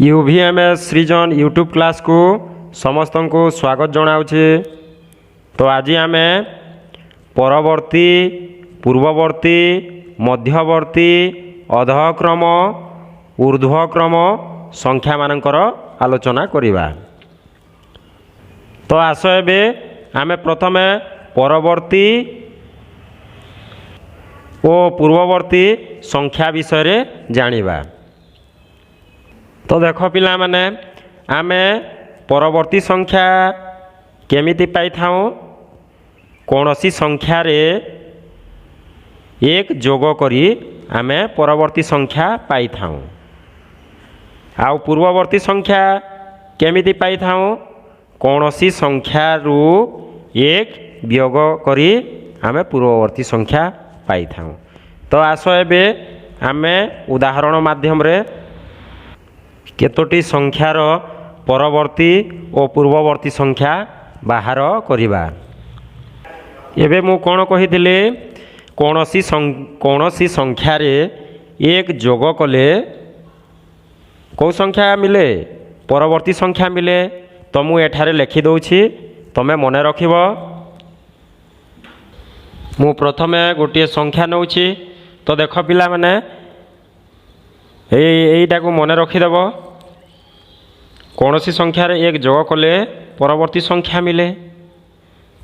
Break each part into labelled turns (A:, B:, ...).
A: यूवीएमएस सृजन YouTube class को समस्त को स्वागत जनाऊे। तो आज आम परवर्ती पूर्ववर्ती मध्यवर्ती अधक्रम ऊर्ध्वक्रम संख्या मानकर आलोचना करिबा। तो आस एबे आमे प्रथमे परवर्ती और पूर्ववर्ती संख्या विषय रे जानिबा। तो देख पिला माने आमे परवर्ती संख्या केमिति पाई थाउ, कौनसी संख्या रे एक जोग करी आमे परवर्ती संख्या पाई थाउ। आउ पूर्ववर्ती संख्या केमिति पाई थाउ, कौनसी संख्या रु एक वियोग करी आमे पूर्ववर्ती संख्या पाई थाउ। तो आस एबे आमे उदाहरण माध्यम रे केतोटी संख्यार परवर्ती और पूर्ववर्ती संख्या बाहर करिबा। एबे मु कोन कहिथिले, कौनसी संख्या रे एक जोग कले कौ संख्या मिले, परवर्ती संख्या मिले। तो मु एठारे लिखि दउछि, तमे मने रखिबो। मु प्रथमे गोटे संख्या नउछि। तो देख पिला माने एईटा को मने रखिदेव। कौनसी संख्या रे एक जोग कले परवर्ती संख्या मिले,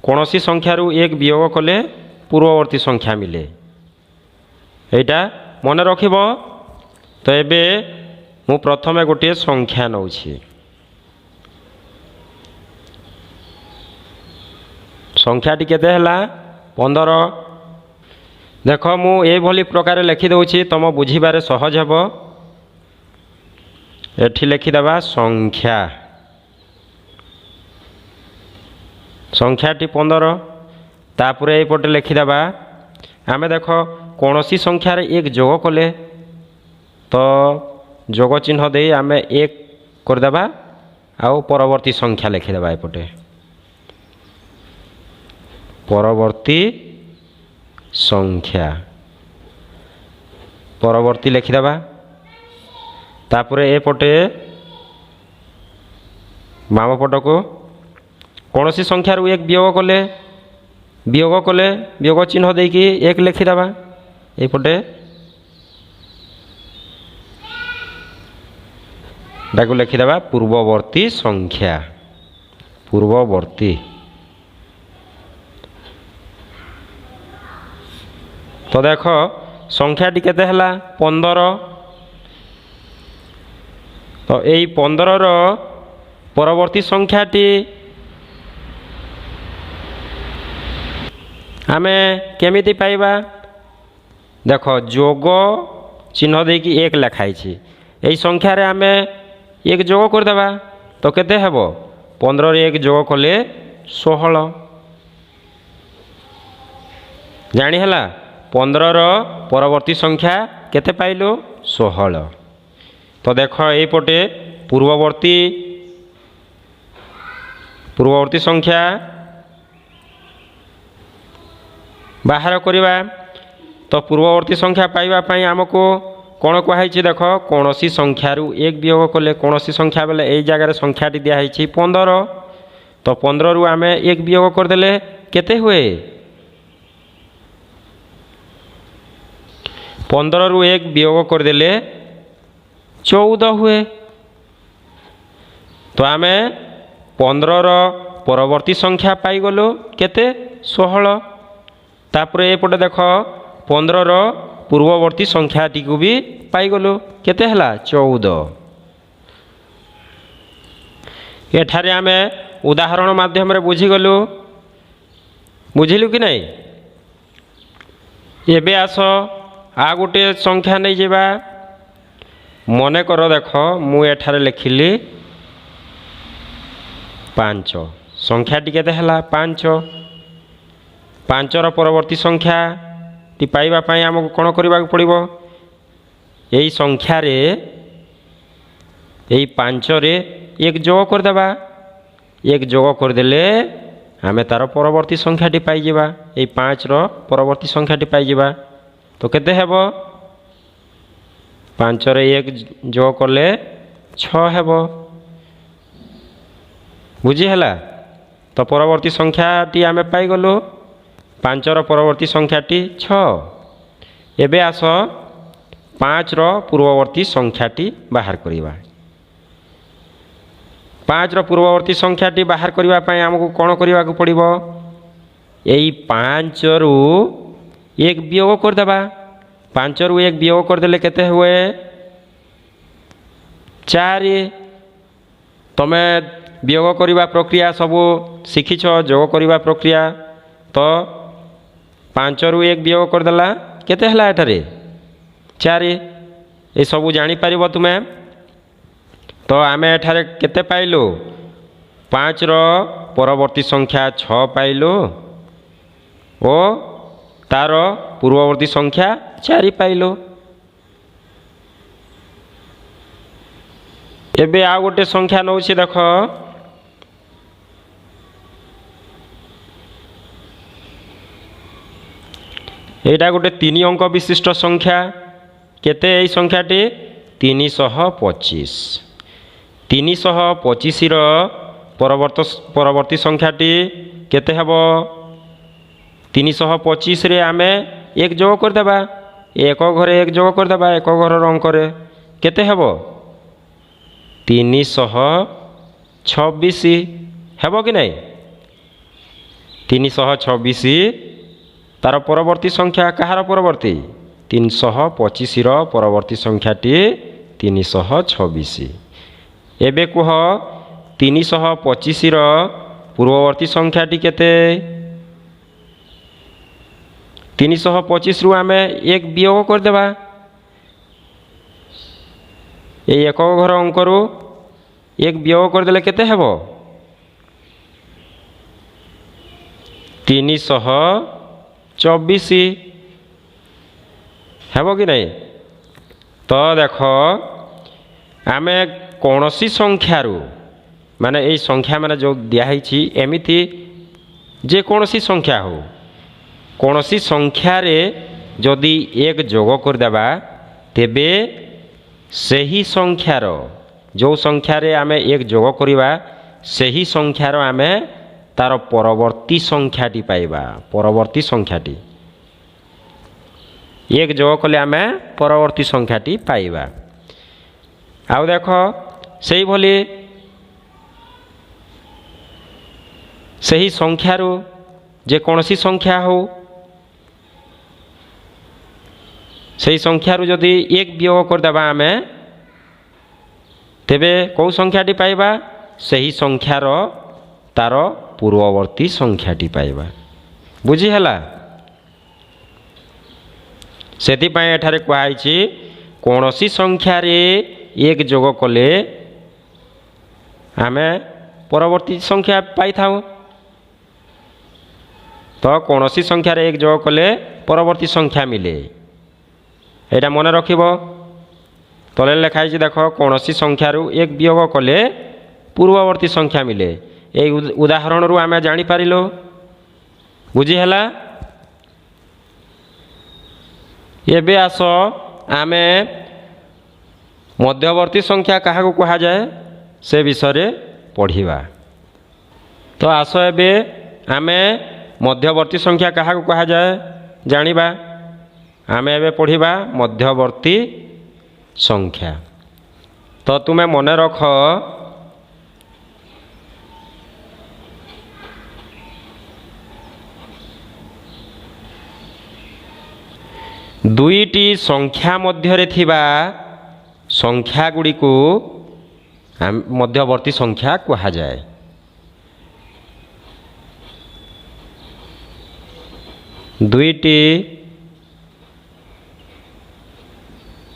A: कौनसी संख्या रु एक वियोग कले पूर्ववर्ती संख्या मिले, एटा मने रखिब। तो एबे मु प्रथमे गोटे संख्या नउछि। संख्याटी केते हला 15। देख मु ए भली प्रकार लिखि दउछि, तम बुझिबारे सहज हेबो। एठी लिखिदेबा संख्या, संख्याटी 15। तापुरे एपटे लिखिदेबा आमे देख कौनसी संख्या रे एक जोग कले, तो जोग चिन्ह दे आमे एक करदेबा। आउ परवर्ती संख्या लिखिदेबा एपटे, परवर्ती संख्या परवर्ती लिखिदेबा। तापुरे एपटे बाम पट को कौनसी संख्या रु एक वियोग कले, वियोग चिन्ह देकी एक लिखिदेबा। एपटे डाकु लिखिदेबा पूर्ववर्ती संख्या, पूर्ववर्ती। तो देख संख्याटी केते हला 15। तो यही 15 रो परवर्ती संख्याटी आमे केमिति पाइबा। देख जोग चिन्ह देकी एक लिखाई छी, यही संख्या रे आमे एक जोग कर देबा। तो केते हेबो, 15 रे एक जोग कले 16। जानी हला 15 रो परवर्ती संख्या केते पाइलो, 16। तो देख एपटे पूर्ववर्ती संख्या बाहर करिबा। तो पूर्ववर्ती संख्या पाइबा पई हमको कोन कहै छी, देख कौनसी संख्या रु एक वियोग कले, कौनसी संख्या बेले एई जगह रे संख्याटी दिया है 15। तो 15 रु आमे एक वियोग कर देले केते हुए, 15 रु एक वियोग कर देले 14 हुए। तो आमे 15 रो परवर्ती संख्या पाई गलो केते, 16। तापरे एपटे देख 15 रो पूर्ववर्ती संख्याटी को भी पाई गलो केते हला, 14। एठारे आमे उदाहरण माध्यम रे बुझी गलु, बुझिलु कि नहीं। एबे आस आ गोटे संख्या नहीं जेबा। मने कर देख मु एठारे लिखिली 5। संख्याटी केते हला 5। 5 रो परवर्ती संख्या टी पाइबा पई हमको कोन करबा पड़िबो, एई संख्या रे एई 5 रे एक जोग कर देबा। एक जोग कर देले आमे तार परवर्ती संख्याटी पाई जिबा। एई 5 रो परवर्ती संख्याटी पाई जिबा। तो केते हेबो, 5 रे 1 जोग कले छः हेब बुझीगला। तो परवर्ती संख्याटी आम पाइगलु 5 परवर्ती संख्याटी 6। एबे आस 5 पूर्ववर्ती संख्याटी बाहर करवा। 5 पूर्ववर्ती संख्याटी बाहर करने आमको कौन करने को पड़ो, यही 5 रु 1 वियोग करदे। 5 रु 1 वियोग करदे केते हुए 4। तमे वियोग करने प्रक्रिया सबू शिखिछ, जोग करने प्रक्रिया। तो 5 रु 1 वियोग करदेला केते हला एठारे 4। ये सबू जापर तुम्हें। तो आम एठारे केते पाइलु 5 परवर्ती संख्या 6 पाइलु ओ तार पूर्ववर्ती संख्या 4 पाइलु। एबे आ गोटे संख्या नौ देख, एटा गोटे 3 अंक विशिष्ट संख्या। केते এই संख्याटी 325। 325 परवर्ती संख्याटी केते हेबो 325 रे आमे 1 जोग करदेबा। एक घरे 1 जोग करदेबा। एक घर अंक केते हेबो 326 हेबो कि नहीं। 326 तार परवर्ती संख्या कहार परवर्ती 325 परवर्ती संख्याटी 326। एबे कह 325 पूर्ववर्ती संख्याटी केते 325 रु आमे 1 वियोग करदेबा। एक घर अंक रु 1 वियोग करदेले केते हेबो 324 हेबो कि नहीं। तो देख आमे कौनसी संख्यारू माने ये संख्या माने जो दिखाई एमिति जे कौनसी संख्या हो, कौनसी संख्यार जदि 1 जोग करदेबा तेबे सही संख्यार जो संख्यार आमे 1 जोग करवा सही संख्यार आमे तार परवर्ती संख्याटी पाइबा। परवर्ती संख्याटी 1 जोग कले आमे परवर्ती संख्याटी पाइबा। आउ देख से भली सही संख्यारू जे कौनसी संख्या हो सही संख्यारू जदि 1 वियोग करदेबा आमे तेबे कौ संख्याटी पाइबा सही संख्यार तार पूर्ववर्ती संख्याटी पाइबा। बुझीगला। सेथिपाई एठारे कहुछि कौनसी संख्यार 1 जोग कले आमे परवर्ती संख्या पाई थाउ। तो कौनसी संख्यार 1 जोग कले परवर्ती संख्या मिले एटा मन रखिब। तले लिखाई देख कौनसी संख्यारू 1 वियोग कले पूर्ववर्ती संख्या मिले। यही उदाहरण रु आमे जानी पारिलो। बुझीगला। एबे आस आमे मध्यवर्ती संख्या क्या कहा जाए से विषय पढ़िबा। तो आस एबे आमे मध्यवर्ती संख्या क्या कहा जाए जानिबा। आमे एबे पढ़िबा मध्यवर्ती संख्या। तो तुम्हें मन रख दुईटी संख्या मध्यरे थिबा संख्या गुड़ी को मध्यवर्ती संख्या कहा जाए। दुईटी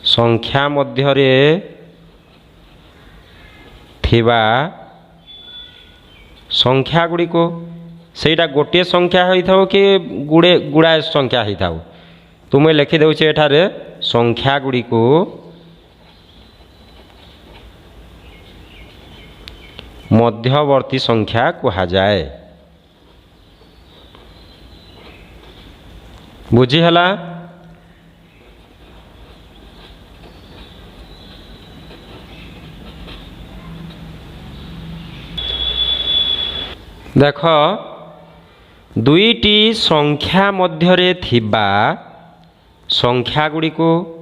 A: संख्या मध्यरे थिबा संख्या गुड़ी को सेटा गोटे संख्या होई थाओ कि गुड़ाए संख्या होई थाओ तुम्हें लिखि देउछे एठारे संख्या गुड़ी को मध्यवर्ती संख्या कहा जाए। बुझीगला। देख दुईटी संख्या मध्यरे थिबा संख्या गुड़ी को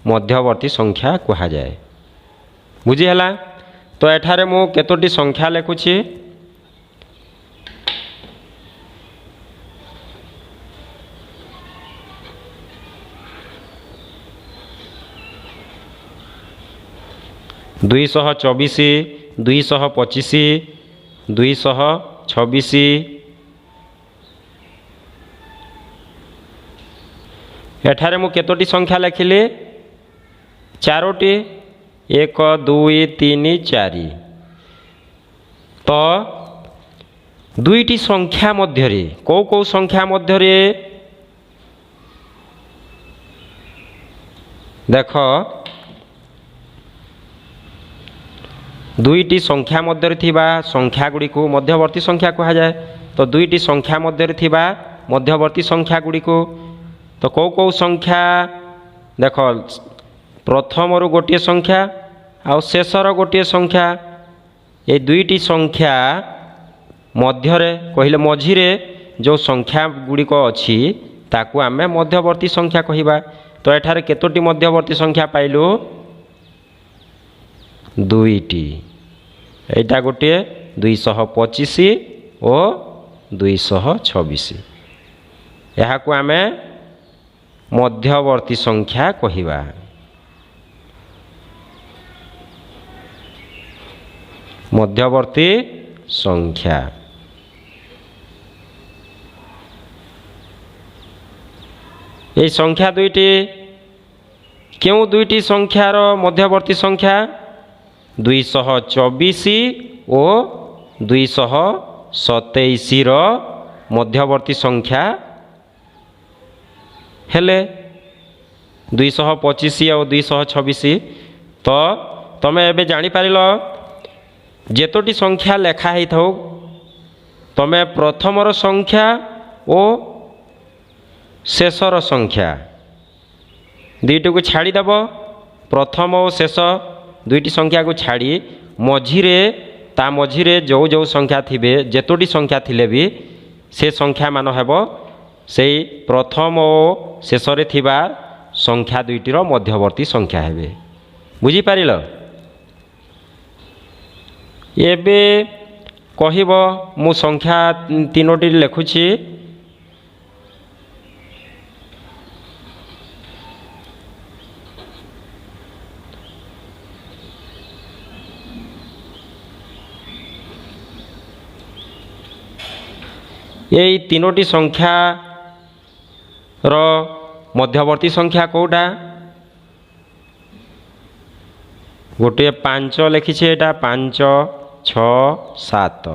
A: मध्यवर्ती संख्या कहा जाए। बुझीगला। तो एठारे मु केतोटी संख्या लिखुची दुईशह 24 225 226 एठारे मु केतोटी संख्या लिखिली चारोटी 1 2 3 4। तो दुईटी संख्या मध्यरे कौ संख्या मध्यरे देख दुईटी संख्या मध्यरे थिबा संख्या गुड़ी को मध्यवर्ती संख्या कहा जाए। तो दुईटी संख्या मध्यरे थिबा मध्यवर्ती संख्या गुड़ी को तो कौ संख्या देख प्रथम रु गोटे संख्या आ शेषर गोटे संख्या ये दुईटी संख्या मध्यरे कहले मझिरे जो संख्या गुड़िक अच्छी ताकू आमे मध्यवर्ती संख्या कहिबा। तो एठारे केतोटी मध्यवर्ती संख्या पाइलु दुईटी एटा गोटे 225 और 226 यहाँ को आमे मध्यवर्ती संख्या कहिबा। मध्यवर्ती संख्या ये संख्या दुईटी क्यों दुईटी संख्यार मध्यवर्ती संख्या 224 और 227 मध्यवर्ती संख्या हेले 225 और 226। तो तमें एबे जानी पारिल जेतोटी संख्या लेखा ही थाउ तमें प्रथमर संख्या और शेषर संख्या दुईटी को छाड़ी देव। प्रथम और शेष दुईटी संख्या को छाड़ी मझिरे ता मझिरे जो जो संख्या थिबे जेतोटी संख्या थिले भी से संख्या मान हेबो से प्रथम और शेष रे थिबा संख्या दुईटीर मध्यवर्ती संख्या हेबे। बुझी पारिल। एबे कहिबो मु संख्या तीनोटी लिखुची यही तीनोटी संख्या रो मध्यवर्ती संख्या कोटा गोटे 5 लिखी एटा 5 6 7।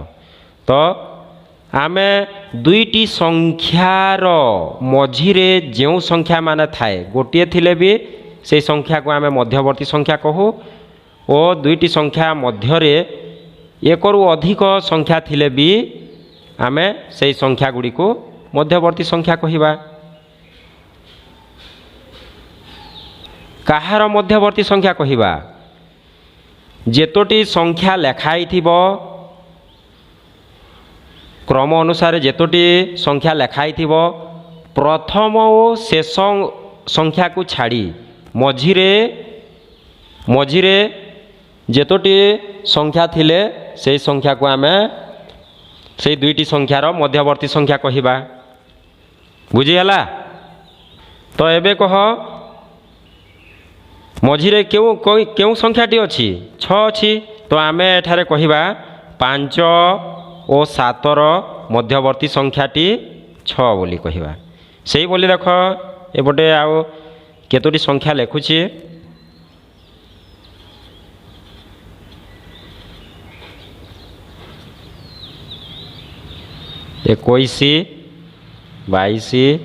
A: तो आमे दुईटी संख्यार मझिरे जो संख्या माने थाए गोटे थिले भी से संख्या को आमे मध्यवर्ती संख्या कहू और दुईटी संख्या मध्यरे एक रु अधिक संख्या थिले भी आमे से संख्या गुड़ी को मध्यवर्ती संख्या कहिबा। कहार मध्यवर्ती संख्या कहिबा जेतोटी संख्या लेखाई थिबो क्रम अनुसार जेतोटी संख्या लेखाई थिबो प्रथम और शेष संख्या को छाड़ी मझिरे मझिरे जेतोटी संख्या थिले से संख्या को आमे से दुईटी संख्यार मध्यवर्ती संख्या कहिबा। बुझीगला। तो एबे कह मझिरे क्यों संख्याटी अच्छी 6 अच्छी। तो आमे एठारे कहिबा 5 और 7 मध्यवर्ती संख्याटी 6 बोली कहिबा। सेही बोली देख एपटे आउ केतोटी संख्या लिखुची 21 22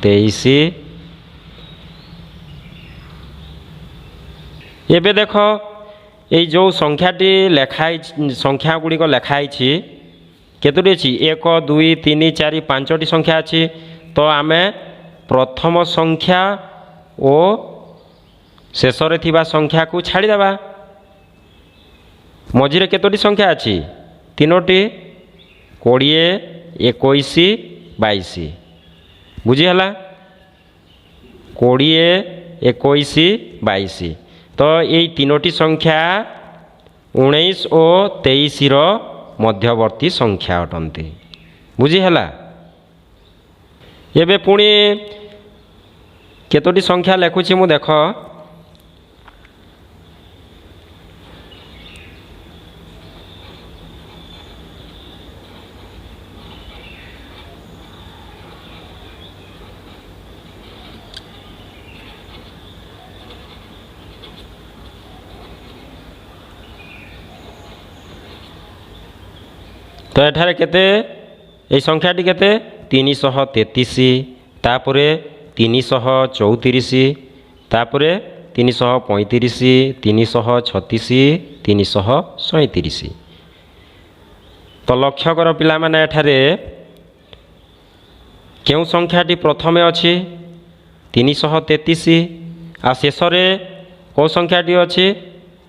A: 23। एबे देख ये जो संख्याटी लेखाई संख्या गुड़िक लेखाई केतोटी अच्छी 1 2 3 4 5टी संख्या अच्छी। तो आमे प्रथम संख्या और शेष रे थिबा संख्या को छाड़ी देबा। मझिरे केतोटी संख्या अच्छी तीनोटी 20 21 22 बुझीगला 20 21 22 तो ये तीनोटी संख्या 19 और 23 मध्यवर्ती संख्या अटंती बुझीगला एबे पुणी केतोटी संख्या लिखुची मु देख तो एठारे केते ये संख्याटी केते 333 तापरे 334 तापरे 335 336 337 तो लक्ष्य कर पिला माने एठारे केउ संख्याटी प्रथमे अछि 333 आ शेष रे को संख्याटी अछि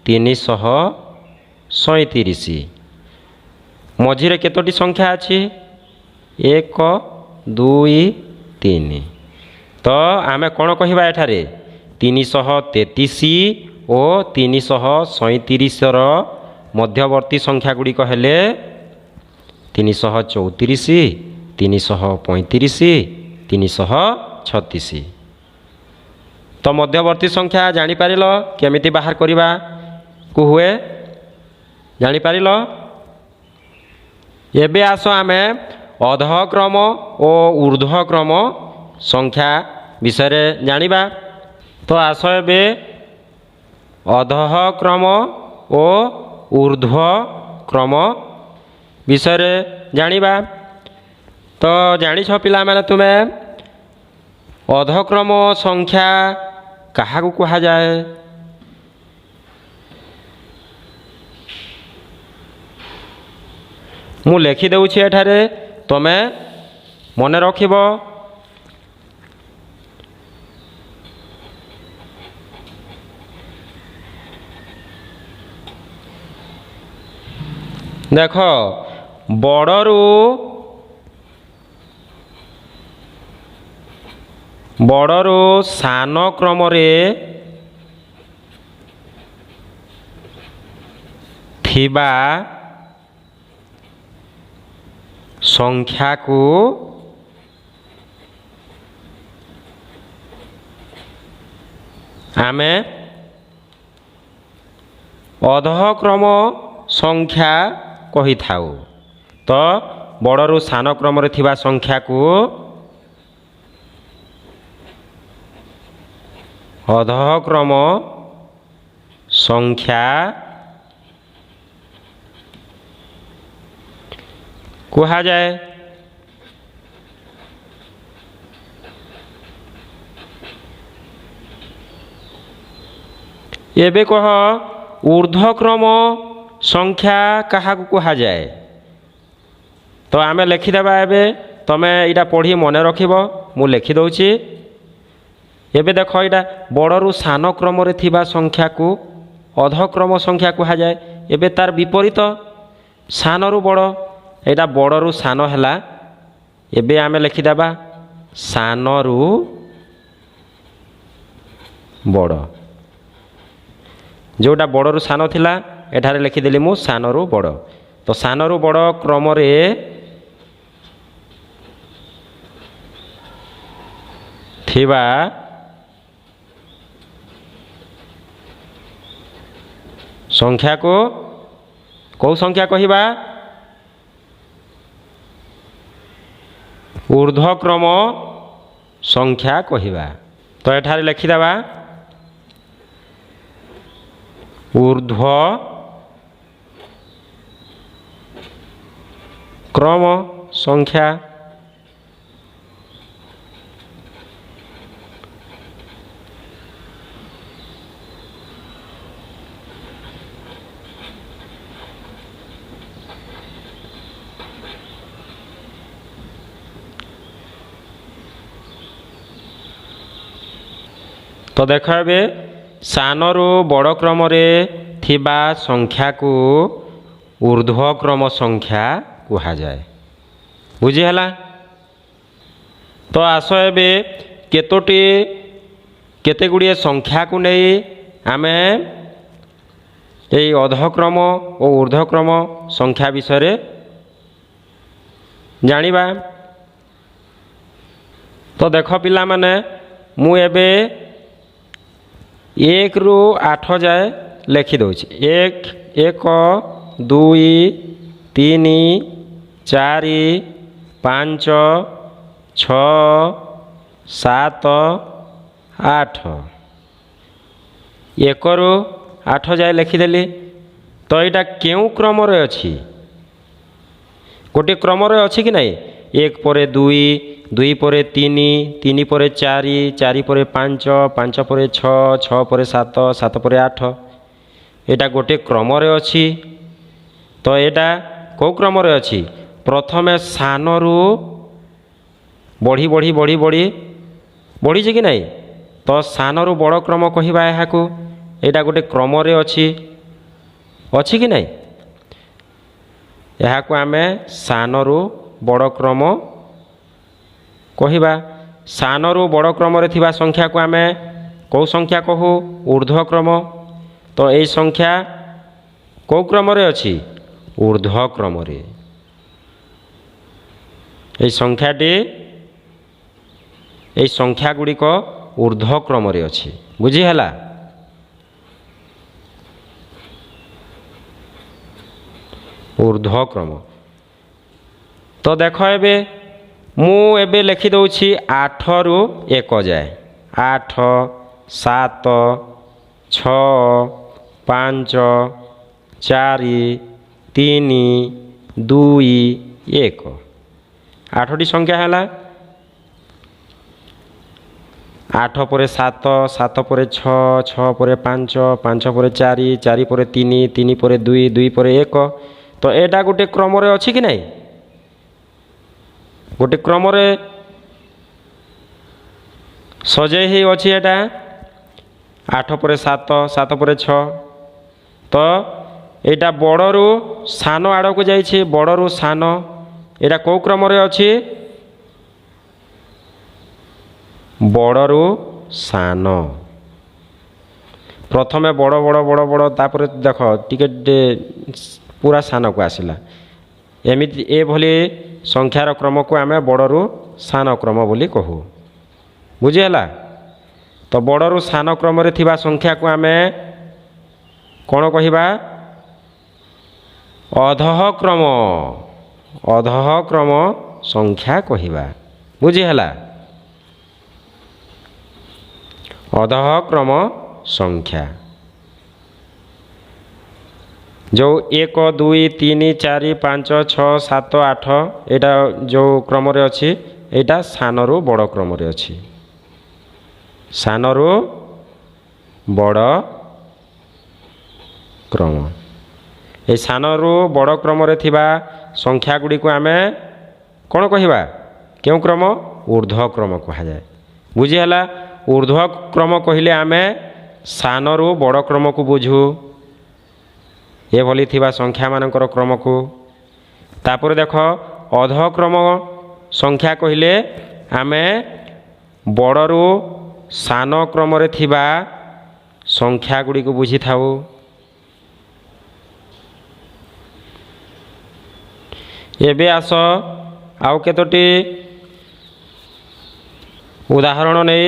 A: 337 मझिरे केतोटी संख्या अछि 1 2 3 तो आमे कौन कहिबा एठारे 333 और 337 मध्यवर्ती संख्या गुड़ी हेले 334 335 336 तो मध्यवर्ती संख्या जानी पारिल केमिति बाहर करिबा को हुए जानी पारिल एबे आसो आमे अधक्रम और ऊर्ध्वक्रम संख्या विषय जानिबा तो आस एबे अधक्रम और ऊर्ध्वक्रम विषय जानिबा तो जानिछ पिला माने तुमे अधक्रम संख्या कहा को कहा जाए मु लिखि देउछि एठारे तमे मने रखिब देख बड़रू सान क्रम रे थिबा संख्या को आमे अधक्रम संख्या कही थाउ तो बड़रू सान क्रम रे थिबा संख्या को अधक्रम संख्या कहा जाए एबे कह ऊर्ध्वक्रम संख्या कहा कहा जाए तो आमे लिखिदेबा एबे तमे इटा पढ़ी मने रखिब मु लिखि दउछि एबे देख इटा बड़रू सान क्रम रे थिबा संख्या को अधक्रम संख्या कहा जाए एबे तार विपरीत सानरू बड़ एटा बड़रू सान हैला एबे आमे लिखिदेबा सानरू बड़ जोटा बड़रू सान थिला एठारे लिखिदेली मु सानरू बड़ तो सानरू बड़ क्रम रे थिबा संख्या को कौ संख्या कहिबा ऊर्ध्वक्रम संख्या कहिबा तो एठारे लिखिदेबा ऊर्ध्व क्रम संख्या तो देख सानरू बड़ क्रम रे थिबा संख्या को ऊर्ध्वक्रम संख्या कुहाଯାए। बुझीगला। तो आस एबे केतोटी केते गुड़िए संख्या को नहीं आमे अधक्रम और ऊर्ध्वक्रम संख्या विषय जानिबा। तो देख पिला माने मु एबे 1 ରୁ 8 जाए लिखि दउछि। 1 1 2 3 4 5 6 7 8 1 ରୁ 8 जाए लिखिदेली। तो यहाँ क्यों क्रम अच्छी गोटे क्रम अच्छी कि नहीं? 1 ପରେ 2 2 ପରେ 3 3 ପରେ 4 4 ପରେ 5 5 ପରେ 6 6 ପରେ 7 7 ପରେ 8 यहाँ गोटे क्रम अच्छी। तो यहाँ कौ क्रम अच्छी? प्रथमे सान रु बढ़ी बढ़ी बढ़ी बढ़ी बढ़ी कि नहीं? तो सान रु बड़ क्रम कहवा यहाँ यहाँ गोटे क्रम अच्छी कि नहीं? यहाँ को आमे सान रु बड़ क्रम कहवा। सान रु बड़ क्रम थिबा संख्या को आमे कौ संख्या कहू? ऊर्ध्वक्रम। तो यही संख्या कौ क्रम अच्छी? ऊर्ध्वक्रम। यही संख्याटी यही संख्या गुड़िक ऊर्ध्वक्रम अच्छी। बुझीगला। ऊर्ध्वक्रम। तो देख एबे मु एबे लिखि दउछि 8 ରୁ 1 जाए। 8 7 6 5 4 3 2 1 8टी संख्या है। 8 ପରେ 7 7 ପରେ 6 6 ପରେ 5 5 ପରେ 4 4 ପରେ 3 3 ପରେ 2 2 ପରେ 1। तो यहाँ गोटे क्रम अच्छी कि नहीं? गोटे क्रम सजे ही अच्छी। एटा 8 ପରେ 7 7 ପରେ 6। तो यहाँ बड़रू सान आड़ को जाइए। बड़रू सान यहाँ कौ क्रम अच्छी? बड़रू सान। प्रथमे बड़ बड़ बड़ बड़ तापर देख टिके पूरा सान को आसला। एमिति एभली संख्यार क्रम को आमे बड़रू सान क्रम बोली कहू। बुझीगला। तो बड़रू सान क्रम रे थिबा संख्या को आमे कौन कहवा? अधक्रम। अधक्रम संख्या कहवा। बुझीगला। अधक्रम संख्या जो 1 2 3 4 5 6 7 8 यहाँ जो क्रम अच्छी यहाँ सान रु बड़ क्रम अच्छी। सान रु बड़ क्रम। ये सान रु बड़ क्रम थिबा संख्या गुड़ी को आमे कौन कहवा? क्यों क्रम? ऊर्ध्वक्रम कहा जाए। बुझीगला। ऊर्ध्वक्रम कहले आमे सान रु बड़ क्रम को बुझू। ये भली थिबा संख्या मानकर क्रम को। तापर देख अधक्रम संख्या कहले आमे बड़रू सान क्रम रे थिबा संख्या गुड़ी को बुझी थाऊ। एबे आस आउ केतोटी उदाहरण नहीं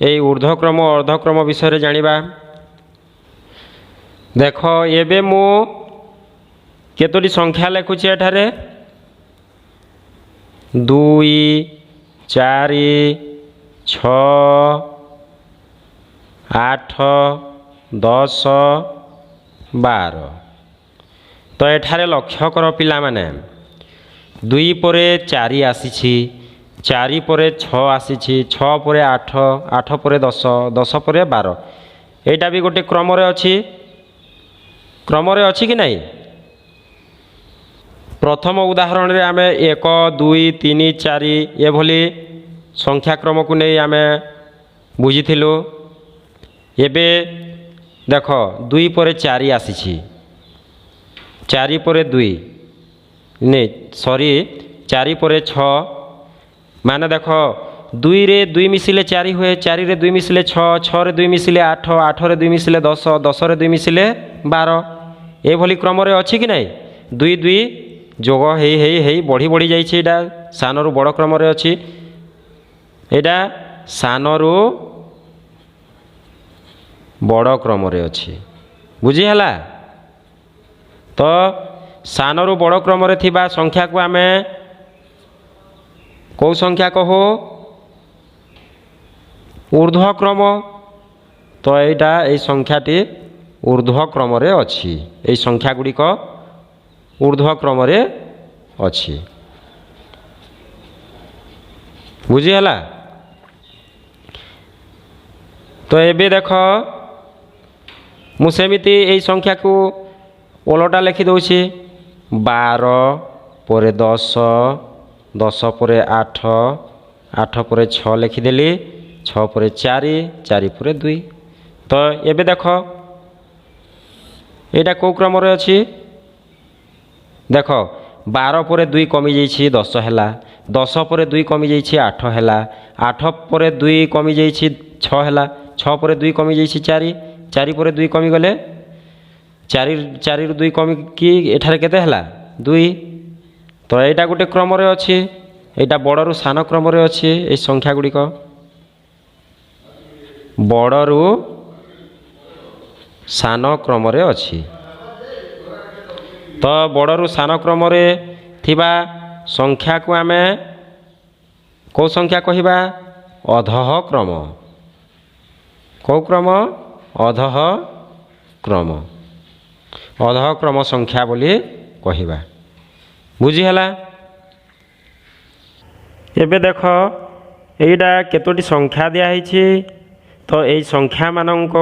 A: यही ऊर्ध्वक्रम अर्धक्रम विषय जानिबा। देख एबे मु केतोटी संख्या लिखुची एठारे 2 4 6 8 10 12। तो एठारे लक्ष्य कर पिला माने 2 ପରେ 4 आसीछि 4 ପରେ 6 आसीछि 6 ପରେ 8 8 ପରେ 10 10 ପରେ 12। एटा भी गोटे क्रम अच्छी। क्रम अच्छी कि नहीं? प्रथम उदाहरण रे आमे 1 2 3 4 ये भली संख्या क्रम को नहीं आमे बुझीथिलु। एबे देख 2 ପରେ 4 आसीछि चारि पर दुई नहीं सॉरी चारि पर छः माने देख दुई रे दुई मिसिले चारि हुए चारि रे दुई मिसिले छः छः रे दुई मिसिले आठ आठ रे दुई मिसिले दस दस रे दुई मिसिले 12 एभली क्रम अच्छी कि नहीं दुई दुई जोग हेई बढ़ी बढ़ी जाइए एटा सानरू बड़ क्रम अच्छी एटा सानरू बड़ क्रम अच्छी बुझीगला तो सानरू बड़ क्रम संख्या को आम कौ संख्या कहू ऊर्ध्व क्रम तो यहाँ यही संख्याटी ऊर्ध्व क्रम अच्छी यही संख्या गुड़िक ऊर्ध्व क्रम अच्छी बुझीगला तो एबे देख मुसेमिति यही संख्या को ओलटा लिखि दौची 12 पर 10 10 पर 8 8 पर 6 लिखिदेली 6 पर 4 4 पर 2 तो एबे देख यहाँ कौ क्रम अच्छी देख 12 पर 2 कमी जाइए 10 है 10 पर 2 कमी जाइए 8 है 8 पर 2 कमी जाइए 6 है 6 पर 2 कमी जाइए 4 4 पर 2 कमी गले 4 4 2 कमी कि एठारे केते हला 2 तो यहाँ गोटे क्रम अच्छी यहाँ बड़रू सान क्रम अच्छी ये संख्या गुड़िक बड़रू सान क्रम अच्छी तो बड़रू सान क्रम थिबा संख्या को आमे कौ संख्या कहिबा अधः क्रम कौ क्रम अधः क्रम अधः क्रम संख्या बोली कहिबा बुझीगला एबे देख एटा केतोटी संख्या दिया है तो यही संख्या मानक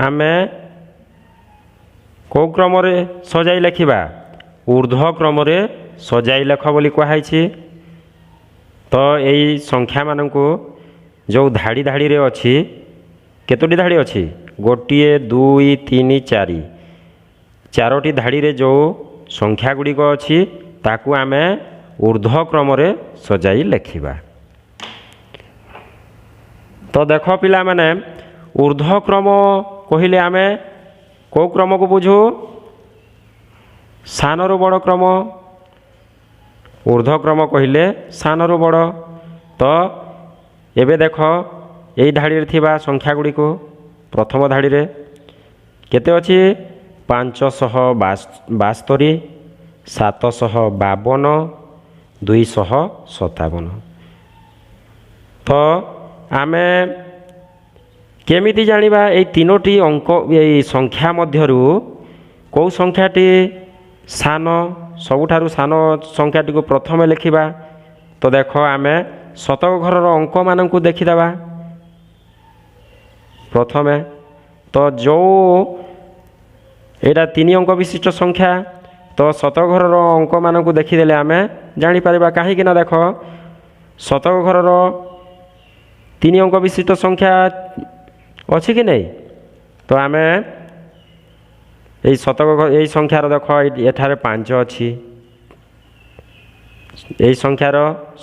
A: आमे कौ क्रम सजाई लिखा ऊर्ध्व क्रम सजाई लेख बोली कहुई तो यही संख्या मानक जो धाड़ी धाड़ी रे अच्छी केतोटी धाड़ी अच्छी गोटे 2 3 4 चारोटी धाड़ी रे जो संख्या गुड़िक अच्छी ताकू आमे ऊर्ध्व क्रम सजाई लिखा तो देख पिला माने ऊर्ध्व क्रम कहले आमे कौ क्रम को बुझू सानरू बड़ क्रम ऊर्ध्व क्रम कहले सानरू बड़ तो एबे देख यही धाड़ी थिबा संख्या गुड़ी को प्रथम धाड़ी रे केते अछि 572 752 257 तो आमे केमिति जानिबा ए तीनोटी अंक ए संख्या मध्यरु कौ संख्याटी सान सबुठारु सान संख्याटी को प्रथमे लिखिबा तो देख आमे शतक घरर अंक मानकु देखिदेबा प्रथमे तो जो एटा 3 अंक विशिष्ट संख्या तो शतक घरर अंक मानकु देखिदेले आमे जानि परिबा काहे कि ना देख शतक घरर 3 अंक विशिष्ट संख्या अच्छी कि नहीं तो आमे यही शतक यही संख्यार देख एठारे 5 अच्छी यही संख्यार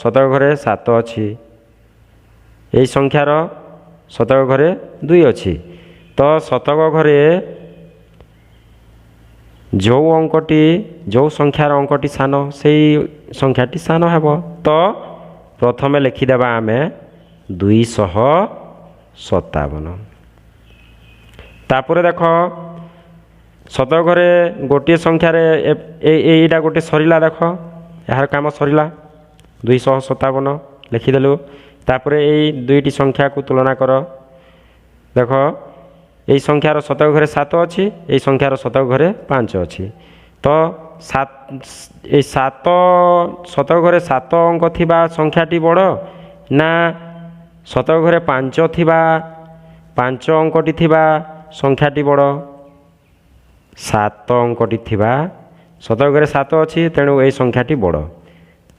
A: शतक घरे 7 अच्छी यही संख्यार शतक घरे 2 अच्छी तो शतक घरे जो अंकटी जो संख्यार अंकटी सान से संख्याटी सान हेब तो प्रथमे लिखिदेबा आमे 257 तापर देख शतक घरे गोटे संख्यार एटा गोटे सरिला देख यार काम सरिला 257 लिखिदेलु तापर यही दुईटी संख्या को तुलना कर देख यही संख्यार शतक घरे 7 अच्छी यही संख्यार शतक घरे 5 अच्छी तो 7 शतक घरे 7 अंक थिबा संख्याटी बड़ ना शतक घरे 5 थिबा 5 अंकटी थिबा संख्याटी बड़ 7 अंकटी थिबा शतक घरे 7 अच्छी तेणु यही संख्याटी बड़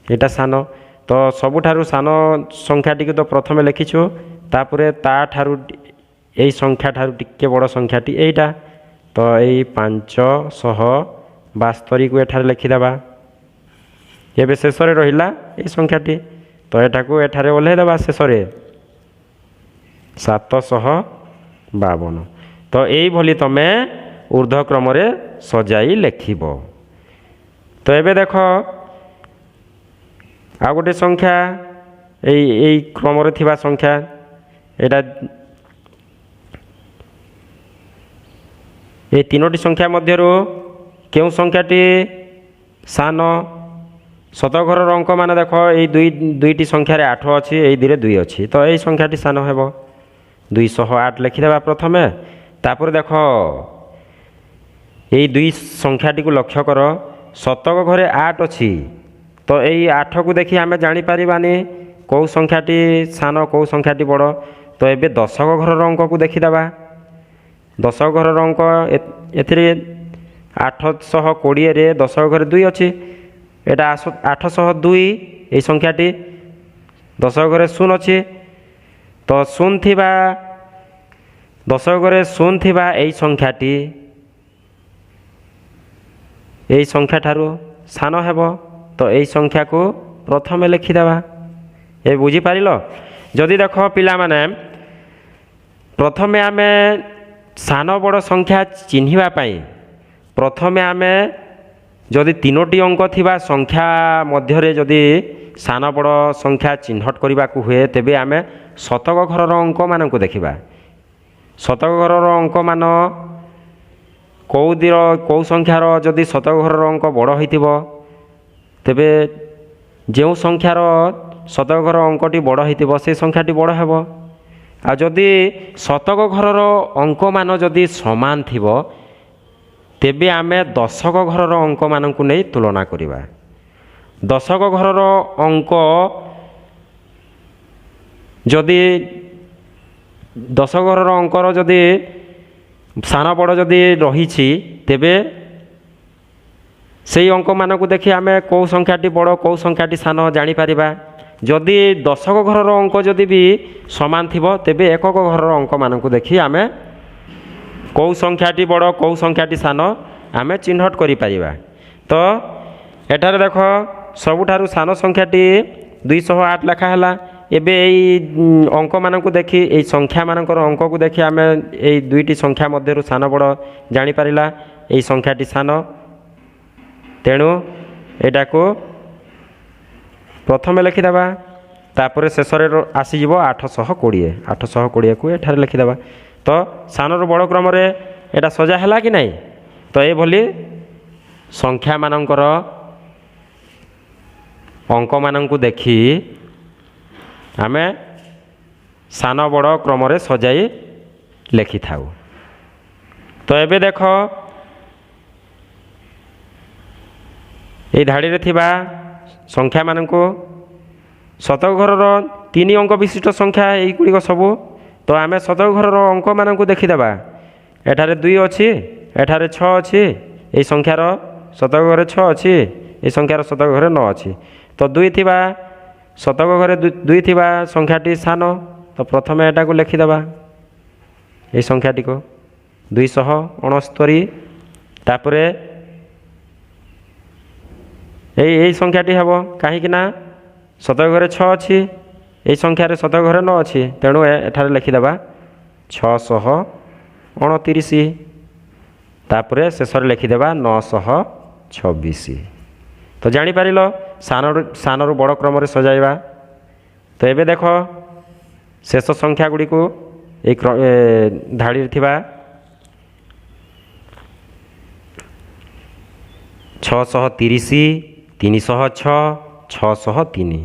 A: एटा सान तो सबुठारु सान संख्याटी को तो प्रथमे लिखिछु तापरे ता ठारु यही संख्या ठारु टिके बड़ संख्याटी एटा तो यही 552 72 को एठारे लिखिदेवा एबे शेष रे रहिला ए संख्याटी तो एठाकू एठारे ओल्हे देवा शेष रे 752 तो यही भली तमे ऊर्ध्वक्रम रे सजाई लिखिब। तो एबे देख आ गोटे संख्या यही क्रम रे थिबा संख्या एटा ये तीनोटी संख्या मध्यरु केउ संख्याटी सान शतघर अंक मान देख ये दुईटी संख्यार 8 अच्छी ये 2 अच्छी तो यही संख्याटी सान हेब 208 लिखिदेवा प्रथमे तापर देख यही दुई संख्याटी को लक्ष्य कर शतक घरे 8 अच्छी तो यही 8 को देखी आम जानीपारानी कौ संख्याटी सान कौ संख्याटी बड़ तो ये दशक घर अंक को देखीदेवा दशक घर अंक ए 820 रे दशक घरे 2 अच्छी एटा 802 ये संख्याटी दशक घरे 0 अच्छी तो 0 थिबा दशक घरे 0 थिबा यही संख्याटी यही संख्या ठारू सान हेब तो यही संख्या को प्रथमे लिखिदेवा ये बुझी पारिल जदि देख पिला माने प्रथमे आमे सान बड़ संख्या चिन्हिबा पाई प्रथमे आमे जदि तीनोटी अंक थिबा संख्या मध्यरे जदि सान बड़ संख्या चिन्हट करने को हुए तेबे आमे शतक घर अंक मान को देखा शतक घर अंक मान कौ संख्यार जदि शतक घर अंक बड़ होइथिबो तेबे जो संख्यार शतक घर अंकटी बड़ होइथिबो से संख्याटी बड़ हेबो आ जदि शतक घर अंक मान जदि समान थिबो तेबे आमे दशक घर अंक मान को नहीं तुलना करिबा दशक घर अंक जदि दशक घर अंकर जदि सान बड़ जदि रही तेबे से अंक मान को देखि आमे कौ संख्याटी बड़ कौ संख्याटी सान जानीपर जदि दशक घर अंक जदि भी समान थिबो तेबे एकक घर अंक मान को देखि आमे कौ संख्याटी बड़ कौ संख्याटी सान आमे चिन्हट करि परिबा। तो एटारे देख सबुठारु सान संख्याटी 208 लिखा है एबे यही अंक मान को देखी यही संख्या मानकर अंक को देखी आमे यही दुईटी संख्या मध्यरु सान बड़ जानी पारिला यही संख्याटी सान तेणु एटा को प्रथमे लिखिदेवा तापर शेष आसीज 820 को एठारे लिखिदेवा तो सानर बड़ क्रम रे एटा सजा है कि नहीं तो ये भली संख्या मानकर अंक मान को देखी आमे सान बड़ क्रम रे सजाई लिखि थाउ। तो एबे देख ये धाड़ी रे थिबा संख्या मान को शतक घर 3 अंक विशिष्ट संख्या यही गुड़िक सबू तो आमे शतक घर अंक मान को देखीदेवा एठारे 2 अच्छी एठारे 6 अच्छी यही संख्यार शतक घरे 6 अच्छी ये संख्यार शतक घरे 9 अच्छी तो 2 थिबा शतक घरे 2 थिबा संख्याटी सान तो प्रथमे एटा को लिखिदेवा ये संख्याटी को 269 तापरे यही संख्याटी हेब कहीं शतक घरे 6 अच्छी यही संख्यार शतक घरे 9 अच्छी तेणु एठारे लिखिदेवा 629 तापरे शेष लिखिदेवा 926 तो जानीपार सानरू बड़ क्रम रे सजाइबा। तो एबे देख शेष संख्या गुड़ी को धाड़ी थिबा 630 306 603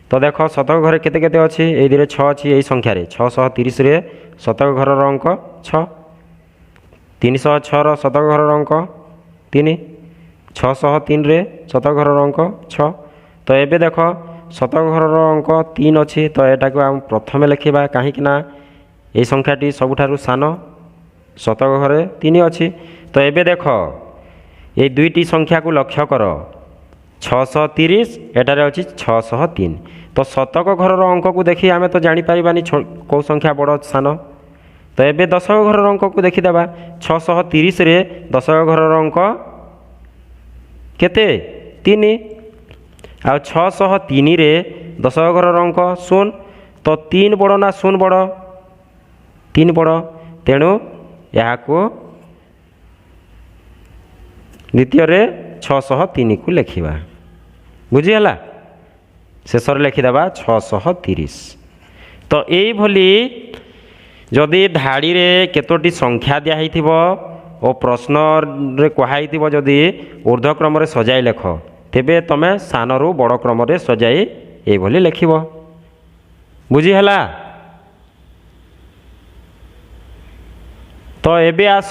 A: तो देख शतक घरे केते केते अच्छी ये 6 अच्छी यही संख्यार 630 रे शतक घर अंक 6 306 शतक घर अंक 3 603 रे शतक घर अंक 6 तो एबे देख शतक घर अंक 3 अच्छी तो एटा को हम प्रथमे लिखा कहीं ये संख्याटी सबुठारु सान शतक घरे 3 अच्छी तो एबे देख ये दुईटी संख्या को लक्ष्य कर 630 एटारे अच्छी 603 तो शतक घर अंक को देखी आमे तो जानीपारानी कौ संख्या बड़ सान तो एबे दशक घर अंक को देखीदेवा 630 रे दशक घर अंक केते 3 आ 603 रे दशक घरर अंक 0 तो 3 बड़ ना 0 बड़ 3 बड़ तेणु यहाँ द्वितीय 603 को लिखा बुझीगला शेष लिखिदेवा 630 तो यही जदि धाड़ी रे केतोटी संख्या दिखाई और प्रश्न रे कहाई जदि ऊर्ध्वक्रम रे सजाई लेख तेबे तमे सान रु बड़ क्रम रे सजाई ये लिख बुझीगला। तो एबे आस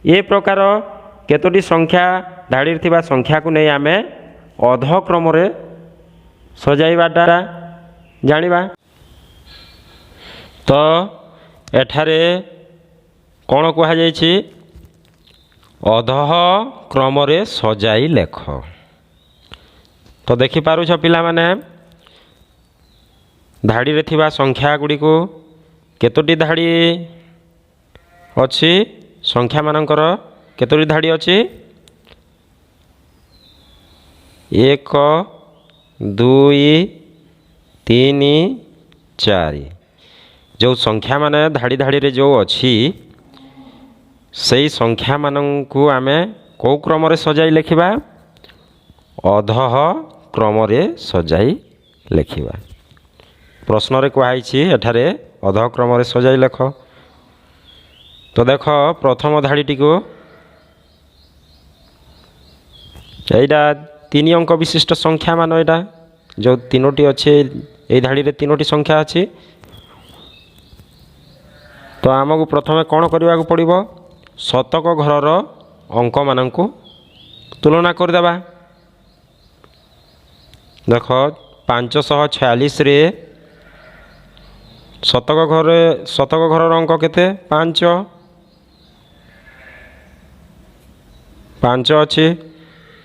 A: ये प्रकार केतोटी संख्या धाड़ी थिबा संख्या को नहीं आमे अधक्रम रे सजाइबाटा जानिबा। तो एठारे कौन कहा जायछि अधः क्रम रे सजाई लेख। तो देखि पारुछ पिला माने धाड़ी रे थिबा संख्या गुडी को केतोटी धाड़ी अछि संख्या मानकर केतोटी धाड़ी अछि 1 2 3 4 जो संख्या माने धाड़ी धाड़ी रे जो अछि सही संख्या माननकु आमे को क्रम रे सजाई लिखिबा अधः क्रम रे सजाई लिखिबा। प्रश्न रे कहाइछि एठारे अधः क्रम रे सजाई लेख। तो देख प्रथम धाड़ीटी को यहीटा 3 अंक विशिष्ट संख्या मान यहाँ जो 3टी अच्छे ये धाड़ी रे 3टी संख्या अच्छी। तो आमको प्रथमे कौन करने को पड़ो शतक घरर अंक मान तुलना करदेवा। देख 546 रे शतक घरर अंक केते 5 अच्छी।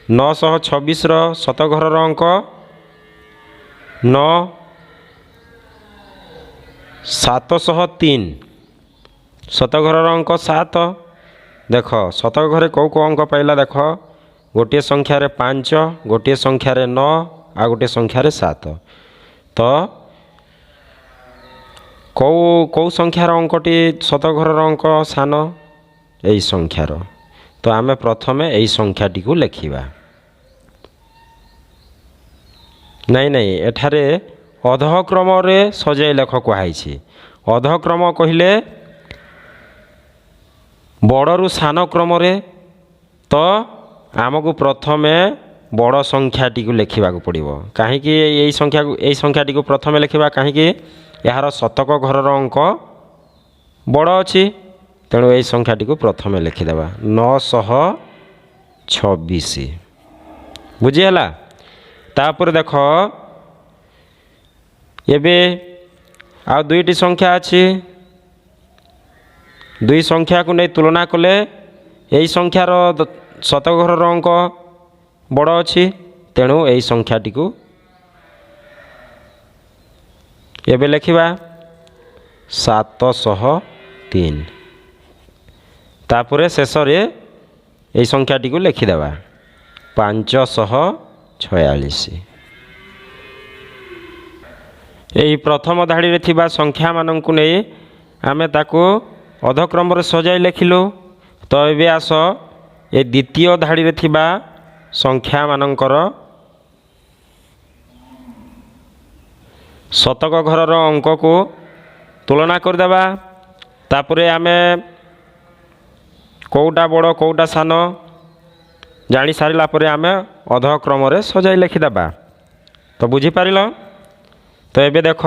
A: 926 शतक घरर अंक 9 703 शतक घरर अंक 7। देख शतक घरे कौ कौ अंक पाइला देख गोटे संख्यार 5 गोटे संख्यार 9 आ गोटे संख्यार 7। तो कौ कौ संख्यार अंकटी शतक घरर अंक सान यही संख्यार। तो आमे प्रथमे यही संख्याटी को लिखिबा। नहीं एठारे अधः क्रम रे सजाई लेख कहाइछि। अधः क्रम कहिले बड़रू सान क्रम रे। तो आमको प्रथमे बड़ संख्याटी को लिखा पड़ो कहीं यही संख्याटी को प्रथमे लिखा कहीं यार शतक घरर अंक बड़ अच्छी तेणु यही संख्याटी को प्रथमे लिखिदेवा 926 बुझीगला। तापर देख एबे आ दुईटी संख्या अच्छी दुई संख्या को नहीं तुलना कले यही संख्यार शतक घरर अंक बड़ अच्छी तेणु यही संख्याटी को एबे लिखिबा 703। तापर शेष यही संख्याटी को लिखिदेवा 546। यही प्रथम धाड़ी रे थिबा संख्या माननकु नहीं आमे ताको अधक्रम रे सजाई लिखिलु। तो एबे आस ए द्वितीय धाड़ी रे थिबा संख्या मानकर शतक घरर अंक को तुलना करदेवा। तापरे आमे कौटा बड़ कौटा सान जानी सारिला परे आमे अधः क्रम रे सजाई लिखिदेवा। तो बुझीपार। तो एबे देख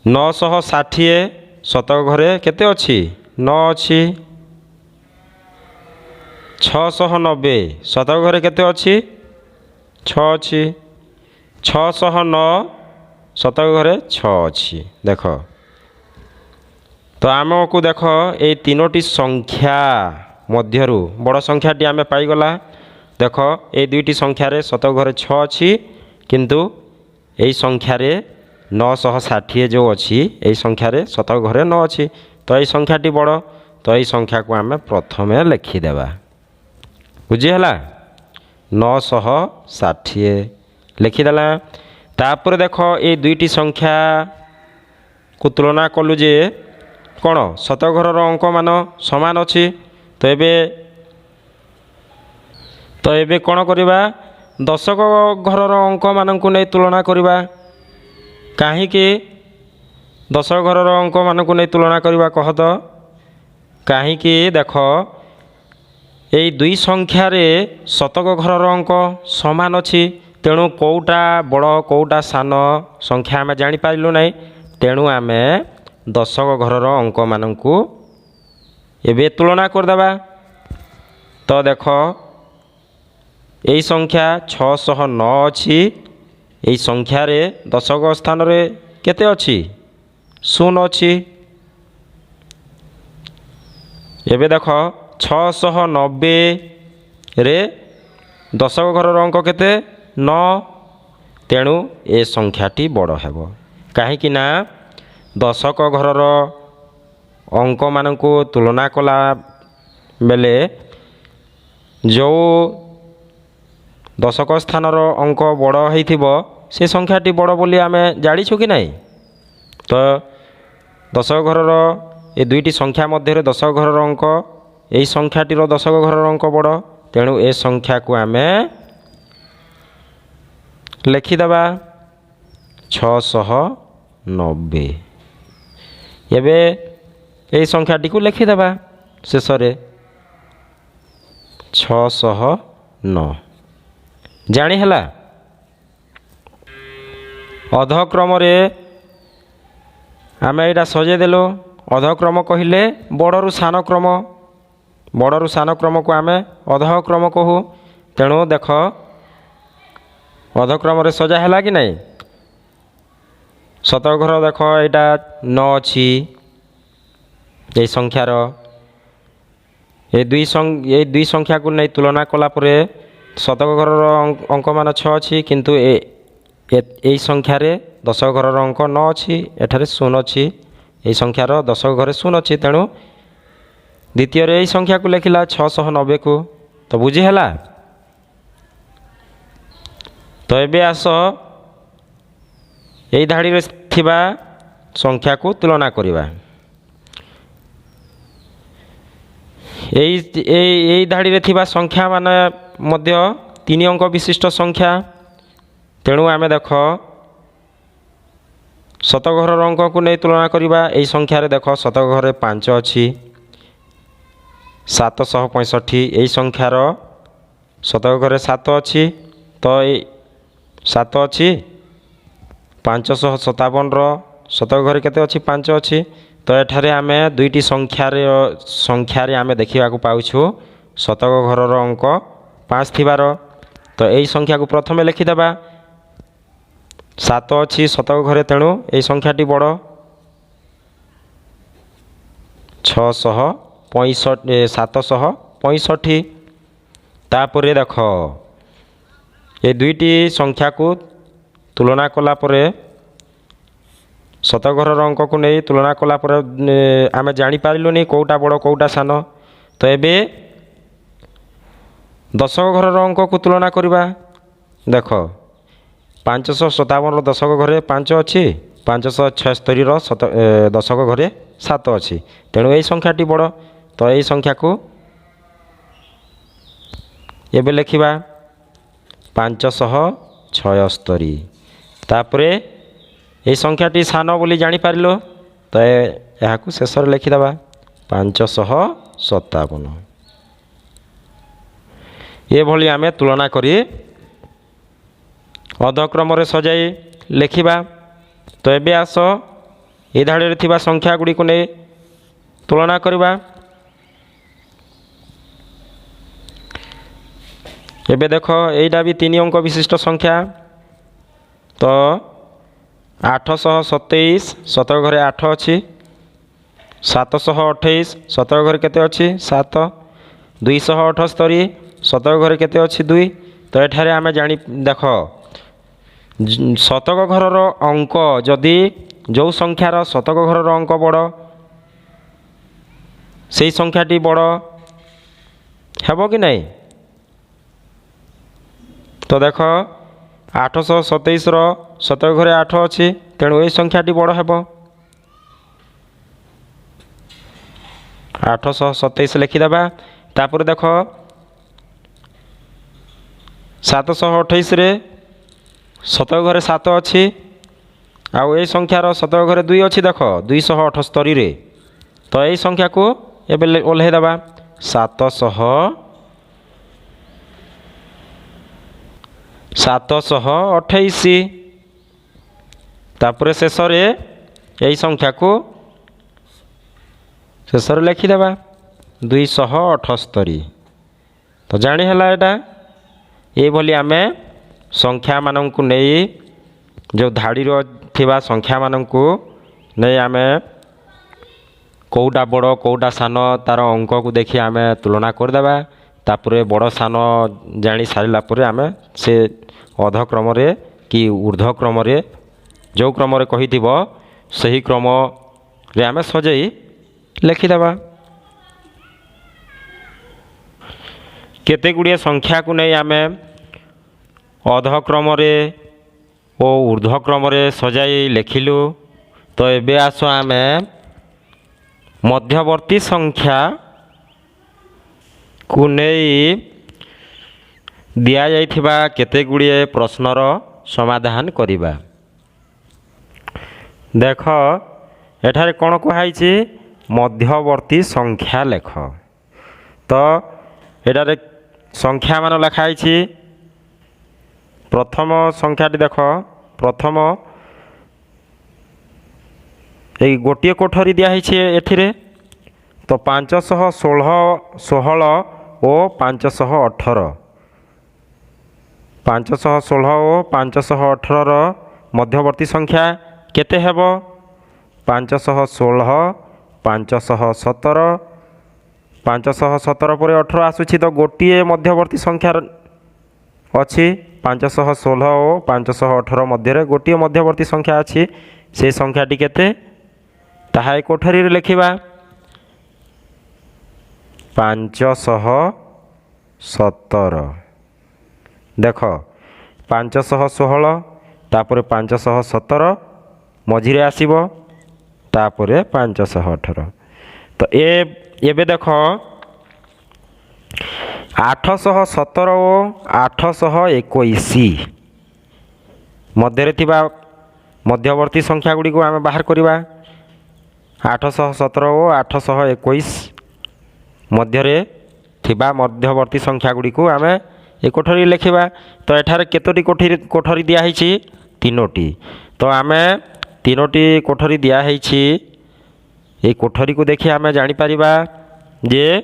A: 960 शतक घरे केते अच्छी 9 अच्छी। 690 शतक घरे केते अच्छी 6 अच्छी। 609 शतक घरे 6 अच्छी। देख तो आमको देख ये 3टी संख्या मध्यरु बड़ संख्याटी आमे पाइगला। देख ये दुईटी संख्यार शतक घरे 6 अच्छी किंतु यही संख्यार 960 जो अच्छी यही संख्यार शतक घरे 9 अच्छी। तो यही संख्याटी बड़ तो यही संख्या को आमे प्रथमे लिखिदेवा। ବୁଝିହେଲା 960 ଲେଖିଦେଲା। ତାପରେ ଦେଖ ଏଇ ଦୁଇଟି ସଂଖ୍ୟାକୁ ତୁଳନା କଲୁ ଯେ କ'ଣ ଶତକଡାର ଅଙ୍କମାନ ସମାନ ଅଛି। ତ ଏବେ କ'ଣ କରିବା ଦଶକ ଘରର ଅଙ୍କମାନଙ୍କୁ ନେଇ ତୁଳନା କରିବା। କାହିଁକି ଦଶକ ଘରର ଅଙ୍କମାନଙ୍କୁ ନେଇ ତୁଳନା କରିବା କହ ତ? କାହିଁକି ଦେଖ ଏଇ ଦୁଇ ସଂଖ୍ୟାରେ ଶତକ ଘରର ଅଙ୍କ ସମାନ ଅଛି। ତେଣୁ କେଉଁଟା ବଡ଼ କେଉଁଟା ସାନ ସଂଖ୍ୟା ଆମେ ଜାଣିପାରିଲୁ ନାହିଁ। ତେଣୁ ଆମେ ଦଶକ ଘରର ଅଙ୍କମାନଙ୍କୁ ଏବେ ତୁଳନା କରିଦେବା। ତ ଦେଖ ଏଇ ସଂଖ୍ୟା 609 ଅଛି। ଏଇ ସଂଖ୍ୟାରେ ଦଶକ ସ୍ଥାନରେ କେତେ ଅଛି 0 ଅଛି। ଏବେ ଦେଖ 690ରେ ଦଶକ ଘରର ଅଙ୍କ କେତେ 9। ତେଣୁ ଏ ସଂଖ୍ୟାଟି ବଡ଼ ହେବ। କାହିଁକି ନା ଦଶକ ଘରର ଅଙ୍କମାନଙ୍କୁ ତୁଳନା କଲା ବେଳେ ଯେଉଁ ଦଶକ ସ୍ଥାନର ଅଙ୍କ ବଡ଼ ହୋଇଥିବ ସେ ସଂଖ୍ୟାଟି ବଡ଼ ବୋଲି ଆମେ ଜାଣିଛୁ କି ନାହିଁ। ତ ଦଶକ ଘରର ଏ ଦୁଇଟି ସଂଖ୍ୟା ମଧ୍ୟରେ ଦଶକ ଘରର ଅଙ୍କ ଏହି ସଂଖ୍ୟାଟିର ଦଶକ ଘରର ଅଙ୍କ ବଡ଼। ତେଣୁ ଏ ସଂଖ୍ୟାକୁ ଆମେ ଲେଖିଦେବା 690। ଏବେ ଏହି ସଂଖ୍ୟାଟିକୁ ଲେଖିଦେବା ଶେଷରେ 609 ଜାଣି ହେଲା। ଅଧକ୍ରମରେ ଆମେ ଏଇଟା ସଜେଇ ଦେଲୁ। ଅଧକ୍ରମ କହିଲେ ବଡ଼ରୁ ସାନ କ୍ରମ। ବଡ଼ରୁ ସାନ କ୍ରମକୁ ଆମେ ଅଧକ୍ରମ କହୁ। ତେଣୁ ଦେଖ ଅଧକ୍ରମରେ ସଜା ହେଲା କି ନାହିଁ। ଶତକ ଘର ଦେଖ ଏଇଟା 9 ଅଛି ଏଇ ସଂଖ୍ୟାର। ଏଇ ଦୁଇ ସଂଖ୍ୟାକୁ ନେଇ ତୁଳନା କଲା ପରେ ଶତକ ଘରର ଅଙ୍କମାନ 6 ଅଛି। କିନ୍ତୁ ଏଇ ସଂଖ୍ୟାରେ ଦଶକ ଘରର ଅଙ୍କ 9 ଅଛି। ଏଠାରେ 0 ଅଛି। ଏଇ ସଂଖ୍ୟାର ଦଶକ ଘରେ 0 ଅଛି। ତେଣୁ ଦ୍ୱିତୀୟରେ ଏଇ ସଂଖ୍ୟାକୁ ଲେଖିଲା 690କୁ। ତ ବୁଝି ହେଲା। ତ ଏବେ ଆସ ଏଇ ଧାଡ଼ିରେ ଥିବା ସଂଖ୍ୟାକୁ ତୁଳନା କରିବା। ଏଇ ଧାଡ଼ିରେ ଥିବା ସଂଖ୍ୟା ମାନେ ମଧ୍ୟ 3 ଅଙ୍କ ବିଶିଷ୍ଟ ସଂଖ୍ୟା। ତେଣୁ ଆମେ ଦେଖ ଶତକ ଘରର ଅଙ୍କକୁ ନେଇ ତୁଳନା କରିବା। ଏଇ ସଂଖ୍ୟାରେ ଦେଖ ଶତକ ଘରେ 5 ଅଛି 765। ଏଇ ସଂଖ୍ୟାର ଶତକ ଘରେ 7 ଅଛି। ତ ଏଇ 7 ଅଛି 557ର ଶତକ ଘରେ କେତେ ଅଛି 5 ଅଛି। ତ ଏଠାରେ ଆମେ ଦୁଇଟି ସଂଖ୍ୟାରେ ଆମେ ଦେଖିବାକୁ ପାଉଛୁ ଶତକ ଘରର ଅଙ୍କ 5 ଥିବାର। ତ ଏଇ ସଂଖ୍ୟାକୁ ପ୍ରଥମେ ଲେଖିଦେବା। 7 ଅଛି ଶତକ ଘରେ। ତେଣୁ ଏଇ ସଂଖ୍ୟାଟି ବଡ଼ 765। ତାପରେ ଦେଖ ଏ ଦୁଇଟି ସଂଖ୍ୟାକୁ ତୁଳନା କଲା ପରେ ଶତକ ଘରର ଅଙ୍କକୁ ନେଇ ତୁଳନା କଲା ପରେ ଆମେ ଜାଣିପାରିଲୁନି କେଉଁଟା ବଡ଼ କେଉଁଟା ସାନ। ତ ଏବେ ଦଶକ ଘରର ଅଙ୍କକୁ ତୁଳନା କରିବା। ଦେଖ 557ର ଦଶକ ଘରେ 5 ଅଛି। 576ର ଦଶକ ଘରେ 7 ଅଛି। ତେଣୁ ଏଇ ସଂଖ୍ୟାଟି ବଡ଼। ତ ଏଇ ସଂଖ୍ୟାକୁ ଏବେ ଲେଖିବା 576। ତାପରେ ଏଇ ସଂଖ୍ୟାଟି ସାନ ବୋଲି ଜାଣିପାରିଲୁ। ତ ଏହାକୁ ଶେଷରେ ଲେଖିଦେବା 557। ଏଭଳି ଆମେ ତୁଳନା କରି ଅଧକ୍ରମରେ ସଜାଇ ଲେଖିବା। ତ ଏବେ ଆସ ଏ ଧାଡ଼ିରେ ଥିବା ସଂଖ୍ୟା ଗୁଡ଼ିକୁ ନେଇ ତୁଳନା କରିବା। ଏବେ ଦେଖ ଏଇଟା ବି 3 ଅଙ୍କ ବିଶିଷ୍ଟ ସଂଖ୍ୟା। ତ 827 ଶତକ ଘରେ 8 ଅଛି। 728 ଶତକ ଘରେ କେତେ ଅଛି 7। 278 ଶତକ ଘରେ କେତେ ଅଛି 2। ତ ଏଠାରେ ଆମେ ଦେଖ ଶତକ ଘରର ଅଙ୍କ ଯଦି ଯେଉଁ ସଂଖ୍ୟାର ଶତକ ଘରର ଅଙ୍କ ବଡ଼ ସେଇ ସଂଖ୍ୟାଟି ବଡ଼ ହେବ କି ନାହିଁ। तो देख 827 शतक घरे 8 अच्छी तेणु ये संख्याटी बड़ हे 827 लिखिदेबा। तापर देख 728 रे शतक घरे 7 अच्छी आउ ये संख्यार शतक घरे 2 अच्छी देख 278 रे तो यही संख्या को एबे ओल्हेदेबा 728 तापर शेष यही संख्या को शेष लिखिदेबा 278 तो जानीला यहाँ ये आमे संख्या मानू नहीं जो धाड़ी थिबा संख्या मानू नहीं आमे कौटा बड़ कौटा सान तार अंक को देखी आमे तुलना करदेबा तापर बड़ सान जानी सारा आमे से अधक्रम कि ऊर्ध्वक्रम जो क्रम कही सही क्रम रे आमे सजई लिखिदेबा। केते गुड़िए संख्या को नहीं आमे अधक्रम और ऊर्ध्वक्रम सजाई लिखिलु तो एबे आस आमे मध्यवर्ती संख्या को नहीं दिया जाइथिबा केते गुड़िए प्रश्नर समाधान करिबा। देख एठारे कौन कहुई मध्यवर्ती संख्या लेख तो एटारे संख्या मान लिखाई प्रथम संख्याटी देख प्रथम ये गोटे कोठरी दिखाई एथिरे तो 516 और 518 516 और 518 मध्यवर्ती संख्या केते हेब 516 517 517 पर 18 आसूची तो गोटे मध्यवर्ती संख्या अच्छी 516 और 518 मध्य गोटे मध्यवर्ती संख्या अच्छी से संख्याटी केते ताहा कोठरी लिखिबा 517 देख 516 तापर 517 मझिरे आसीबो तापर 518 तो एबे देख 817 और 821 मध्य थिबा मध्यवर्ती संख्या गुड़ी को आम बाहर करवा 817 और 821 मध्य थिबा मध्यवर्ती संख्या गुड़ी को आम ए कोठरी लिखा तो एठारे केतोटी कोठरी दिखाई 3टी तो आम 3टी कोठरी दिखाई ये कोठरी को देखि आम जापर जे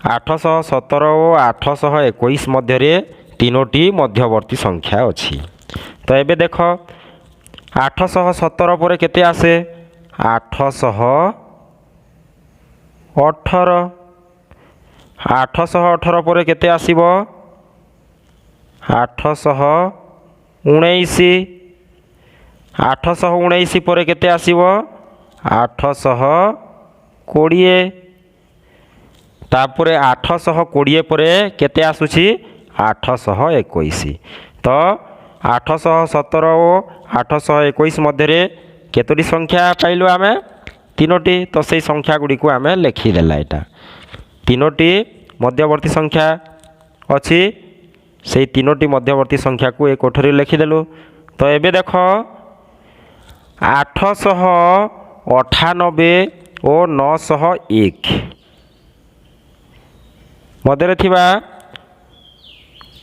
A: 817 और 821 मध्य 3टी मध्यवर्ती संख्या अच्छी तो एबे देख 817 पर केते आसे 818 818 पर केते आसीबो 819 819 पर केते आसीबो 820 तापर 820 पर केते आसुची 821 तो 817 और 821 मध्य केतोटी संख्या पाइलु आमे 3टी तो से संख्या गुड़ी को आमे लिखिदेला यहाँ 3टी मध्यवर्ती संख्या अच्छी से 3टी मध्यवर्ती संख्या को एक कोठरी लिखिदेलु तो एबे देख 898 और 901 मध्य थिबा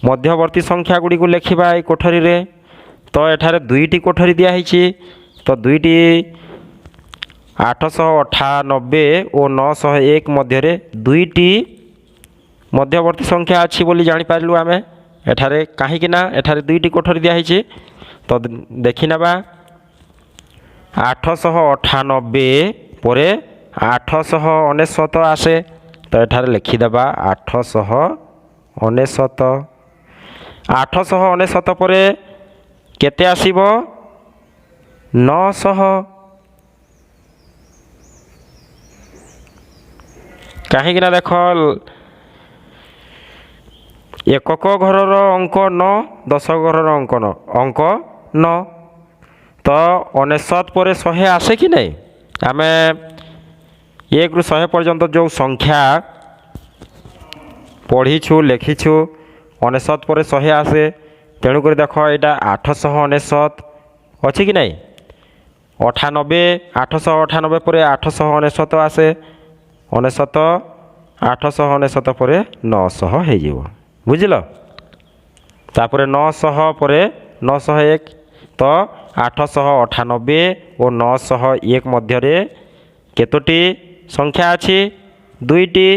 A: मध्यवर्ती संख्या गुड़ी को लिखा ये कोठरी रे तो एठारे 2टी कोठरी दिखाई तो 2टी 898 और 901 मध्य 2टी मध्यवर्ती संख्या अच्छी बोली जानी पारिलु आमे एठारे कहीं ना एठारे 2टी कोठरी दिखाई तो देखी नबा 898 पर 899 आसे तो एठारे लिखिदेबा 899 899 पर केते आसीबो 900 कहीं ना देख एकक घरर अंक 9, 10 घरर अंक 9। तो 99 पर 100 आसे कि नहीं? आम 1 ରୁ 100 पर्यंत जो संख्या पढ़ीछु लिखीछु 99 पर 100 आसे। तेणुक देख यहाँ 899 अच्छी कि नहीं? 98 898 पर 899 आसे। 99 899 पर 900 हो बुझल। तापर 900 पर 901 तो 898 और 901 मध्य केतोटी संख्या अच्छी? 2टी।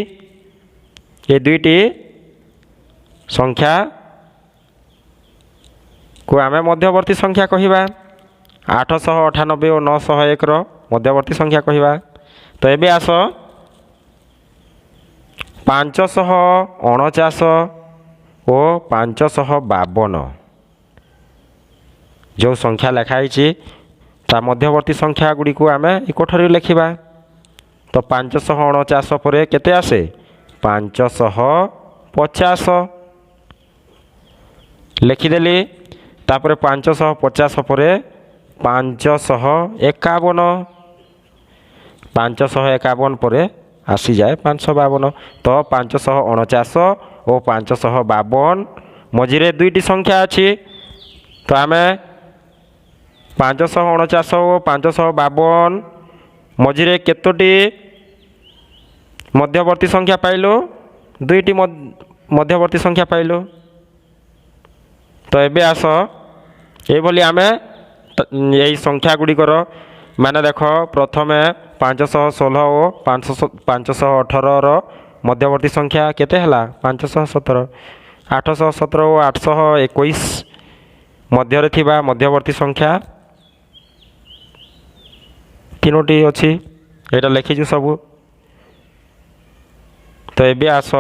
A: ये 2टी संख्या को आम मध्यवर्ती संख्या कहवा। 898 और 901 रो मध्यवर्ती संख्या कहवा। तो ये आस 549 और 552 जो संख्या लिखाई ता मध्यवर्ती संख्या गुड़ी को आम कोठरी लिखा। तो 549 पर केते आसे? 550 लिखिदेली। तापर 550 पर 551 551 पर आसी जाए 552। तो 549 और 552 मझिरे 2टी संख्या अच्छी। तो आम 549 और 552 मझिरे केतोटी मध्यवर्ती संख्या पाइलु? 2टी मध्यवर्ती संख्या पाइलु। तो एबे आस ये आम यही संख्या गुड़िकर माने देख प्रथमे 516 और 518 मध्यवर्ती संख्या केते हला? 517। 817 और 821 मध्य थिबा मध्यवर्ती संख्या 3टी अच्छी। यहाँ लिखीचु सबू। तो ये आस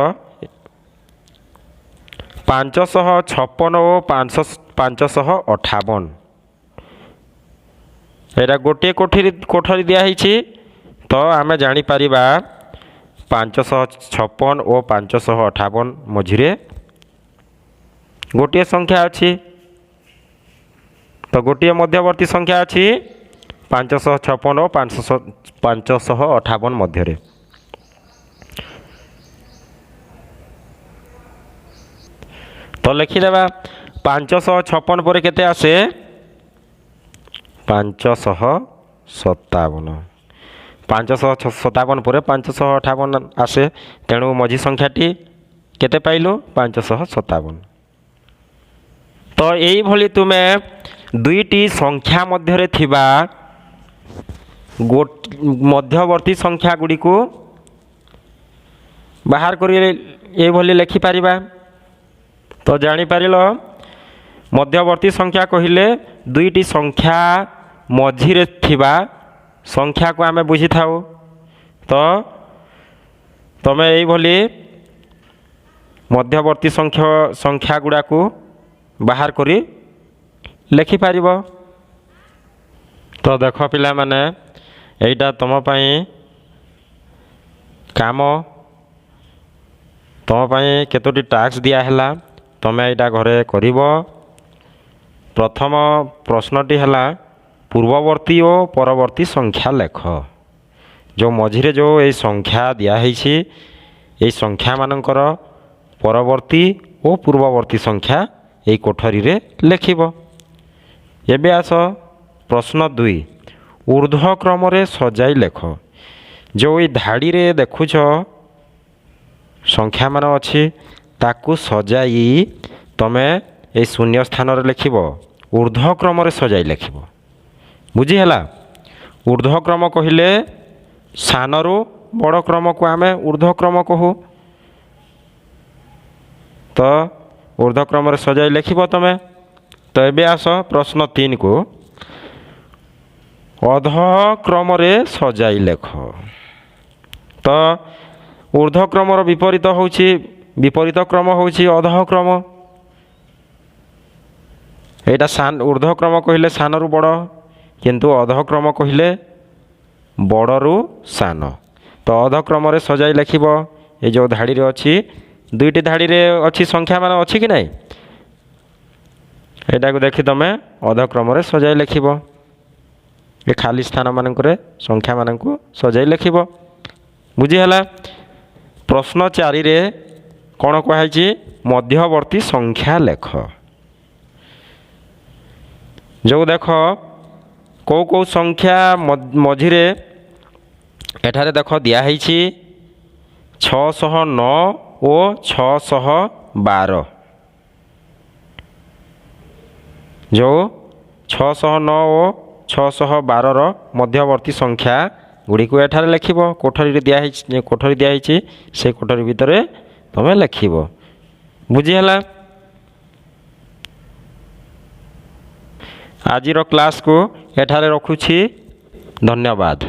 A: 556 और 558 यहाँ गोटे कोठरी दिखाई। तो आम जापर 556 और 558 मझिरे गोटे संख्या अच्छी। तो गोटे मध्यवर्ती संख्या अच्छी 556 और 558 मध्य। तो लिखिदेवा 556 पर केते आसे? 557। 557 पर 558 आसे। तेणु मझी संख्याटी केते पाइलु? 557। तो यही भली तुम्हें 2टी संख्या मध्य थिबा मध्यवर्ती संख्या गुड़ी को बाहर कर लिखिपर। तो जापर मध्यवर्ती संख्या कहले 2टी संख्या मझिरे थिबा संख्या को आमे बुझी थाउ। तो तमे यही भली मध्यवर्ती संख्या गुड़ा को बाहर करी लिखिपर। तो देख पिला माने एटा तुम काम तुम केतोटी टास्क दिया है तुम्हें यहाँ घरे कर। प्रथम प्रश्नटी है पूर्ववर्ती और परवर्ती संख्या लेख। जो मझिरे जो ये संख्या दिखाई ये संख्या मानकर परवर्ती और पूर्ववर्ती संख्या ये कोठरी रे लिखिब। एबे आस प्रश्न 2 ऊर्ध्व क्रम रे सजाई लेख। जो ये धाड़ी रे देखुछ संख्या मान अच्छी ताकू सजाई तमे ये शून्य स्थान रे लिखिब। ऊर्ध्व क्रम रे सजाई लिखिब। बुझीगला? ऊर्ध्व क्रम कहले सानरू बड़ क्रम को आमे ऊर्ध्व क्रम कहू। तो ऊर्ध्व क्रम रे सजाई लिखिब तमे। तो एबे आस प्रश्न 3 को अध क्रम रे सजाई लेख। तो ऊर्ध्व क्रम विपरीत होउछि विपरीत क्रम होउछि अध क्रम। एटा ऊर्ध्व क्रम कहले सानरू बड़ किंतु अध क्रम कहले बड़रू सान। तो अध क्रम रे सजाई लिखिब। ये जो धाड़ी रे अछि दुईटी धाड़ी रे अच्छी संख्या मान अच्छी कि नहीं एटा को देखि तमे अधक्रम रे सजाई लिखिबो ये खाली स्थान मानक संख्या मानक सजाई लिखिबो बुझी हला। प्रश्न 4 रे कौन कहुई मध्यवर्ती संख्या लेख जो देख कौ कौ संख्या मझिरे एठारे देख दिखाई 609 और 612 जो 609 और 612 मध्यवर्ती संख्या गुड़ी को एठारे लिखिबो कोठरी दिखाई से कोठरी भितर तुम लिखिबो बुझीगला। आजिर क्लास को एठारे रखुछि धन्यवाद।